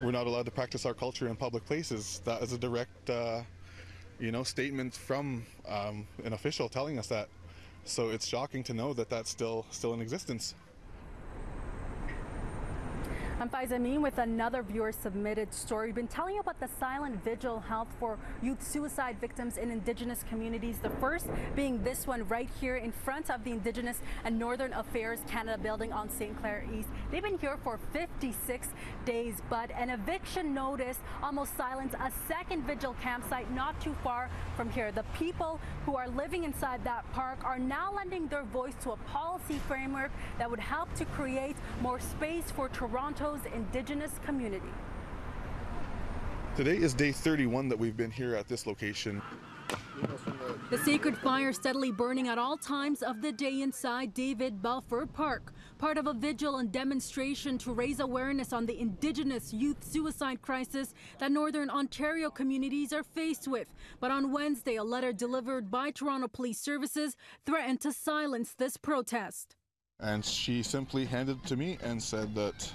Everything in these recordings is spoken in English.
We're not allowed to practice our culture in public places. That is a direct, statement from an official telling us that. So it's shocking to know that that's still in existence. I'm Faiza Amin with another viewer-submitted story. We've been telling you about the silent vigil held for youth suicide victims in Indigenous communities. The first being this one right here in front of the Indigenous and Northern Affairs Canada building on St. Clair East. They've been here for 56 days, but an eviction notice almost silenced a second vigil campsite not too far from here. The people who are living inside that park are now lending their voice to a policy framework that would help to create more space for Toronto's Indigenous community. Today is day 31 that we've been here at this location. The sacred fire steadily burning at all times of the day inside David Balfour Park, part of a vigil and demonstration to raise awareness on the Indigenous youth suicide crisis that Northern Ontario communities are faced with. But on Wednesday, a letter delivered by Toronto Police Services threatened to silence this protest. And she simply handed it to me and said that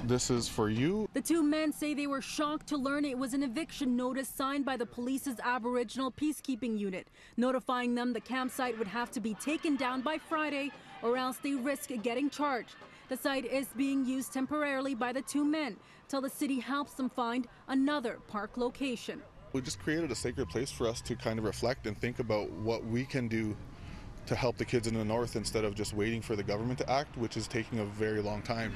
this is for you. The two men say they were shocked to learn it was an eviction notice signed by the police's Aboriginal peacekeeping unit, notifying them the campsite would have to be taken down by Friday or else they risk getting charged. The site is being used temporarily by the two men till the city helps them find another park location. We just created a sacred place for us to kind of reflect and think about what we can do to help the kids in the north instead of just waiting for the government to act, which is taking a very long time.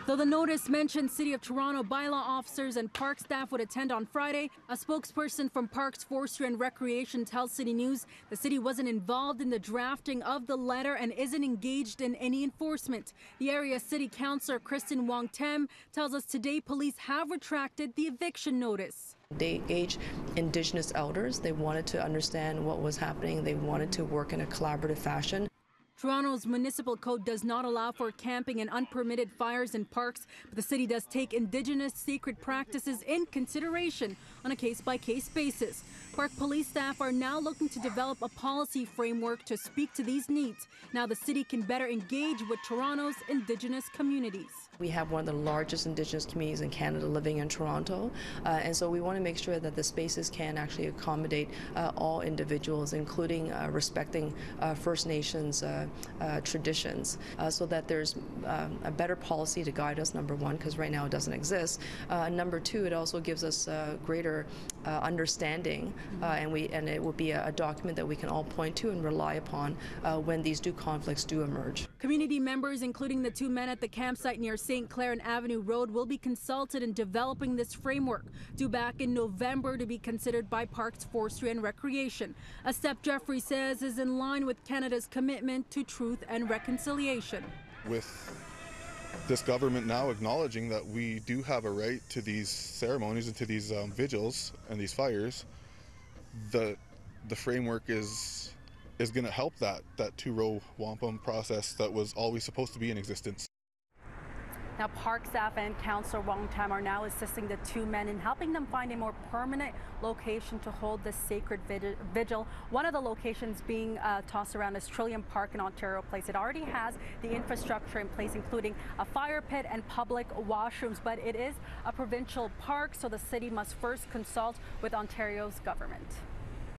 Though the notice mentioned City of Toronto bylaw officers and park staff would attend on Friday, a spokesperson from Parks, Forestry and Recreation tells City News the city wasn't involved in the drafting of the letter and isn't engaged in any enforcement. The area city councillor Kristen Wong-Tem tells us today police have retracted the eviction notice. They engaged Indigenous elders. They wanted to understand what was happening. They wanted to work in a collaborative fashion. Toronto's municipal code does not allow for camping and unpermitted fires in parks, but the city does take Indigenous sacred practices in consideration on a case-by-case basis. Park police staff are now looking to develop a policy framework to speak to these needs. Now the city can better engage with Toronto's Indigenous communities. We have one of the largest Indigenous communities in Canada living in Toronto, and so we want to make sure that the spaces can actually accommodate all individuals, including respecting First Nations traditions, so that there's a better policy to guide us, number one, because right now it doesn't exist. Number two, it also gives us greater understanding, and it will be a document that we can all point to and rely upon when these conflicts do emerge. Community members, including the two men at the campsite near St. Clair and Avenue Road, will be consulted in developing this framework, due back in November to be considered by Parks, Forestry and Recreation. A step Jeffrey says is in line with Canada's commitment to truth and reconciliation. With this government now acknowledging that we do have a right to these ceremonies and to these vigils and these fires, the framework is going to help that two-row wampum process that was always supposed to be in existence. Now, park staff and Councillor Wong-Tam are now assisting the two men in helping them find a more permanent location to hold this sacred vigil. One of the locations being tossed around is Trillium Park in Ontario Place. It already has the infrastructure in place, including a fire pit and public washrooms, but it is a provincial park, so the city must first consult with Ontario's government.